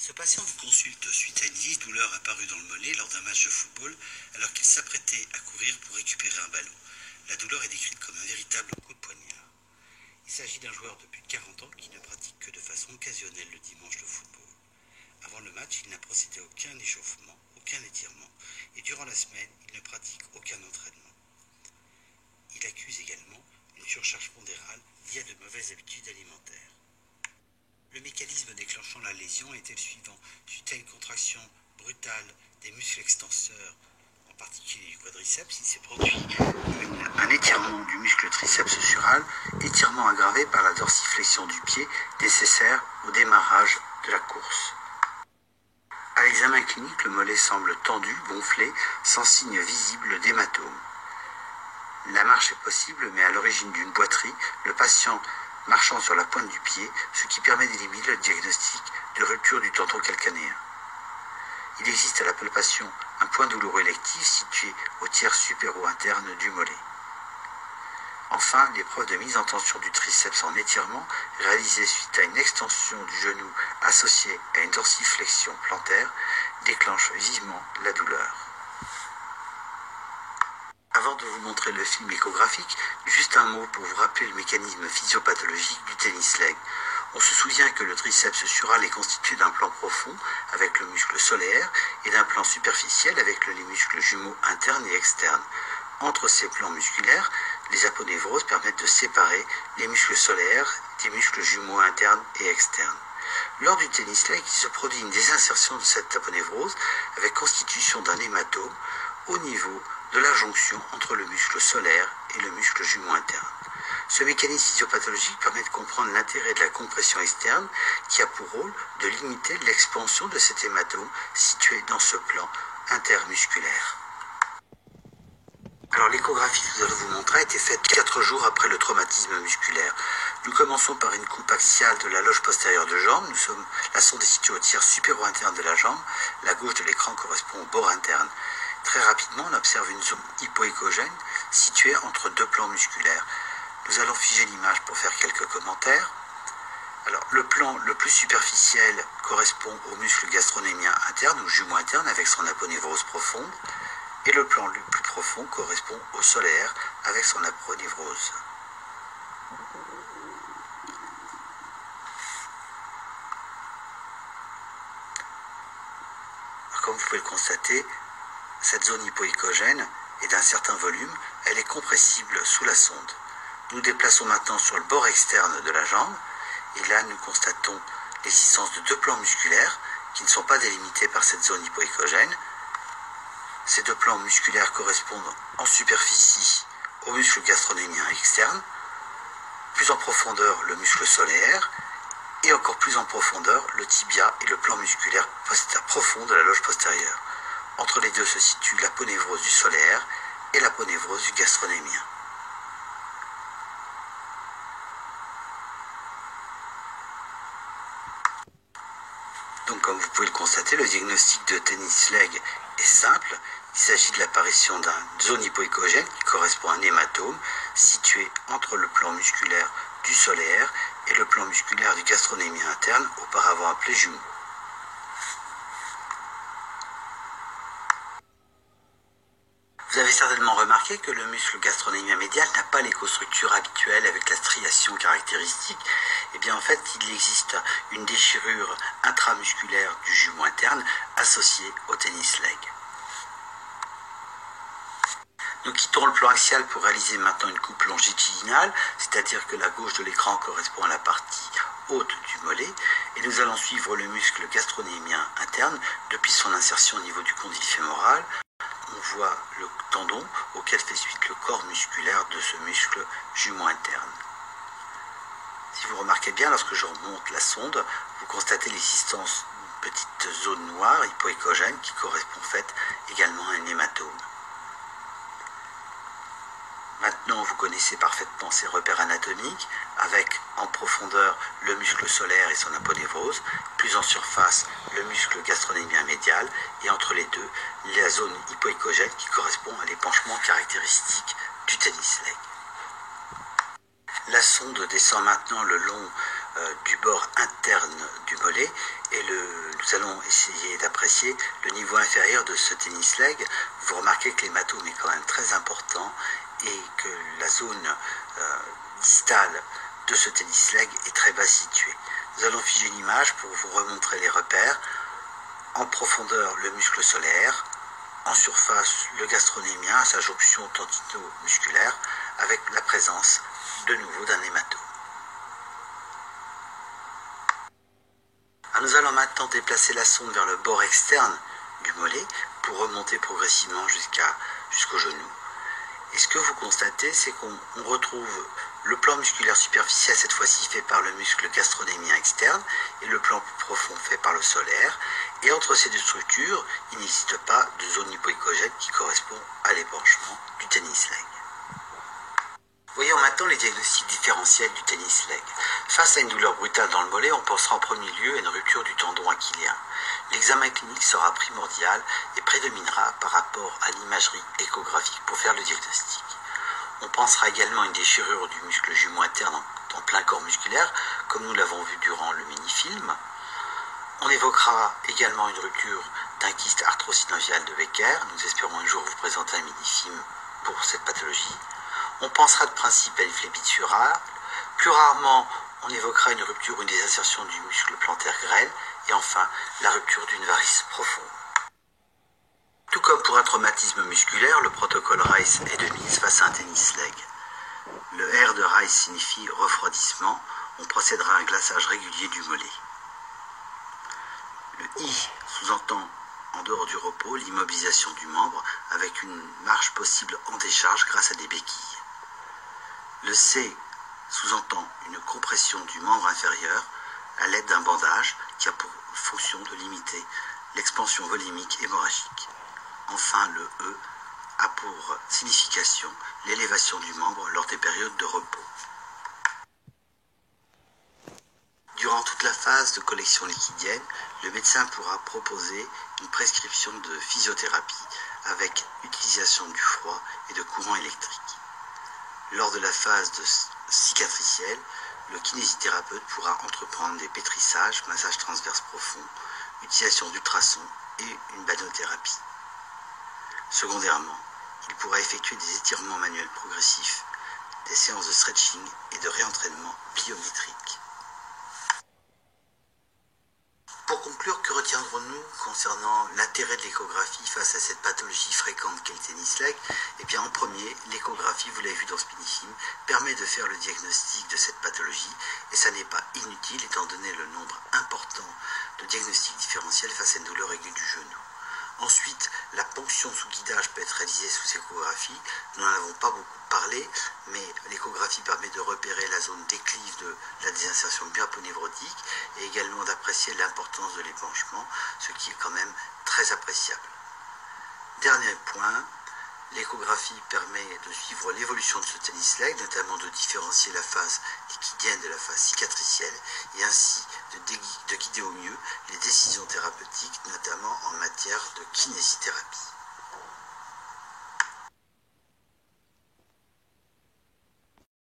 Ce patient vous consulte suite à une vieille douleur apparue dans le mollet lors d'un match de football alors qu'il s'apprêtait à courir pour récupérer un ballon. La douleur est décrite comme un véritable coup de poignard. Il s'agit d'un joueur de plus de 40 ans qui ne pratique que de façon occasionnelle le dimanche le football. Avant le match, il n'a procédé à aucun échauffement, aucun étirement, et durant la semaine, il ne pratique aucun entraînement. Il accuse également une surcharge pondérale liée à de mauvaises habitudes alimentaires. Le mécanisme déclenchant la lésion était le suivant. Suite à une contraction brutale des muscles extenseurs, en particulier du quadriceps, il s'est produit un étirement du muscle triceps sural, étirement aggravé par la dorsiflexion du pied nécessaire au démarrage de la course. À l'examen clinique, le mollet semble tendu, gonflé, sans signe visible d'hématome. La marche est possible, mais à l'origine d'une boiterie, le patient marchant sur la pointe du pied, ce qui permet d'éliminer le diagnostic de rupture du tendon calcanéen. Il existe à la palpation un point douloureux électif situé au tiers supéro-interne du mollet. Enfin, l'épreuve de mise en tension du triceps en étirement, réalisée suite à une extension du genou associée à une dorsiflexion plantaire, déclenche vivement la douleur. Avant de vous montrer le film échographique, juste un mot pour vous rappeler le mécanisme physiopathologique du tennis leg. On se souvient que le triceps sural est constitué d'un plan profond avec le muscle solaire et d'un plan superficiel avec les muscles jumeaux internes et externes. Entre ces plans musculaires, les aponévroses permettent de séparer les muscles solaires des muscles jumeaux internes et externes. Lors du tennis leg, il se produit une désinsertion de cette aponévrose avec constitution d'un hématome au niveau de la jonction entre le muscle solaire et le muscle jumeau interne. Ce mécanisme physiopathologique permet de comprendre l'intérêt de la compression externe qui a pour rôle de limiter l'expansion de cet hématome situé dans ce plan intermusculaire. Alors l'échographie que nous allons vous montrer a été faite 4 jours après le traumatisme musculaire. Nous commençons par une coupe axiale de la loge postérieure de jambe. La sonde est située au tiers supéro-interne de la jambe. La gauche de l'écran correspond au bord interne. Très rapidement, on observe une zone hypoéchogène située entre deux plans musculaires. Nous allons figer l'image pour faire quelques commentaires. Alors, le plan le plus superficiel correspond au muscle gastronémien interne ou jumeau interne avec son aponévrose profonde. Et le plan le plus profond correspond au solaire avec son aponévrose. Alors, comme vous pouvez le constater, cette zone hypoéchogène est d'un certain volume, elle est compressible sous la sonde. Nous déplaçons maintenant sur le bord externe de la jambe, et là nous constatons l'existence de deux plans musculaires qui ne sont pas délimités par cette zone hypoéchogène. Ces deux plans musculaires correspondent en superficie au muscle gastronémien externe, plus en profondeur le muscle solaire, et encore plus en profondeur le tibia et le plan musculaire profond de la loge postérieure. Entre les deux se situe l'aponévrose du solaire et l'aponévrose du gastronémien. Donc comme vous pouvez le constater, le diagnostic de tennis leg est simple. Il s'agit de l'apparition d'une zone hypoéchogène qui correspond à un hématome situé entre le plan musculaire du solaire et le plan musculaire du gastronémien interne, auparavant appelé jumeau. Vous avez certainement remarqué que le muscle gastronémien médial n'a pas l'écostructure habituelle avec la striation caractéristique. Eh bien en fait, il existe une déchirure intramusculaire du jumeau interne associée au tennis leg. Nous quittons le plan axial pour réaliser maintenant une coupe longitudinale, c'est-à-dire que la gauche de l'écran correspond à la partie haute du mollet, et nous allons suivre le muscle gastronémien interne depuis son insertion au niveau du condyle fémoral. On voit le tendon auquel fait suite le corps musculaire de ce muscle jumeau interne. Si vous remarquez bien, lorsque je remonte la sonde, vous constatez l'existence d'une petite zone noire hypoéchogène qui correspond en fait également à un hématome. Maintenant, vous connaissez parfaitement ces repères anatomiques, avec en profondeur le muscle solaire et son aponévrose, plus en surface le muscle gastronémien médial, et entre les deux, la zone hypoéchogène qui correspond à l'épanchement caractéristique du tennis leg. La sonde descend maintenant le long du bord interne du mollet Et nous allons essayer d'apprécier le niveau inférieur de ce tennis leg. Vous remarquez que l'hématome est quand même très important et que la zone distale de ce tennis leg est très bas située. Nous allons figer une image pour vous remontrer les repères. En profondeur, le muscle solaire. En surface, le gastronémien à sa jonction tendino-musculaire avec la présence de nouveau d'un hématome. Nous allons maintenant déplacer la sonde vers le bord externe du mollet pour remonter progressivement jusqu'au genou. Et ce que vous constatez, c'est qu'on retrouve le plan musculaire superficiel, cette fois-ci fait par le muscle gastronémien externe, et le plan plus profond fait par le solaire. Et entre ces deux structures, il n'existe pas de zone hypoïcogène qui correspond à l'épanchement du tennis leg. Voyons maintenant les diagnostics différentiels du tennis leg. Face à une douleur brutale dans le mollet, on pensera en premier lieu à une rupture du tendon achillien. L'examen clinique sera primordial et prédominera par rapport à l'imagerie échographique pour faire le diagnostic. On pensera également à une déchirure du muscle jumeau interne en plein corps musculaire, comme nous l'avons vu durant le mini-film. On évoquera également une rupture d'un kyste arthrosynovial de Becker. Nous espérons un jour vous présenter un mini-film pour cette pathologie. On pensera de principe à une phlébite surale. Plus rarement, on évoquera une rupture ou une désinsertion du muscle plantaire grêle. Et enfin, la rupture d'une varice profonde. Tout comme pour un traumatisme musculaire, le protocole Rice est de mise face à un tennis leg. Le R de Rice signifie refroidissement. On procédera à un glaçage régulier du mollet. Le I sous-entend, en dehors du repos, l'immobilisation du membre avec une marche possible en décharge grâce à des béquilles. Le C sous-entend une compression du membre inférieur à l'aide d'un bandage qui a pour fonction de limiter l'expansion volumique hémorragique. Enfin, le E a pour signification l'élévation du membre lors des périodes de repos. Durant toute la phase de collection liquidienne, le médecin pourra proposer une prescription de physiothérapie avec utilisation du froid et de courant électrique. Lors de la phase cicatricielle, le kinésithérapeute pourra entreprendre des pétrissages, massages transverses profonds, utilisation d'ultrasons et une balnéothérapie. Secondairement, il pourra effectuer des étirements manuels progressifs, des séances de stretching et de réentraînement pliométrique. Pour conclure, que retiendrons-nous concernant l'intérêt de l'échographie face à cette pathologie fréquente qu'est le tennis leg? Eh bien, en premier, l'échographie, vous l'avez vu dans ce mini-film, permet de faire le diagnostic de cette pathologie et ça n'est pas inutile étant donné le nombre important de diagnostics différentiels face à une douleur aiguë du genou. Ensuite, la ponction sous guidage peut être réalisée sous échographie. Nous n'en avons pas beaucoup parlé, mais l'échographie permet de repérer la zone déclive de la désinsertion buapponevrotique et également d'apprécier l'importance de l'épanchement, ce qui est quand même très appréciable. Dernier point, l'échographie permet de suivre l'évolution de ce tennis leg, notamment de différencier la phase liquidienne de la phase cicatricielle et ainsi de guider au mieux les décisions thérapeutiques, notamment en matière de kinésithérapie.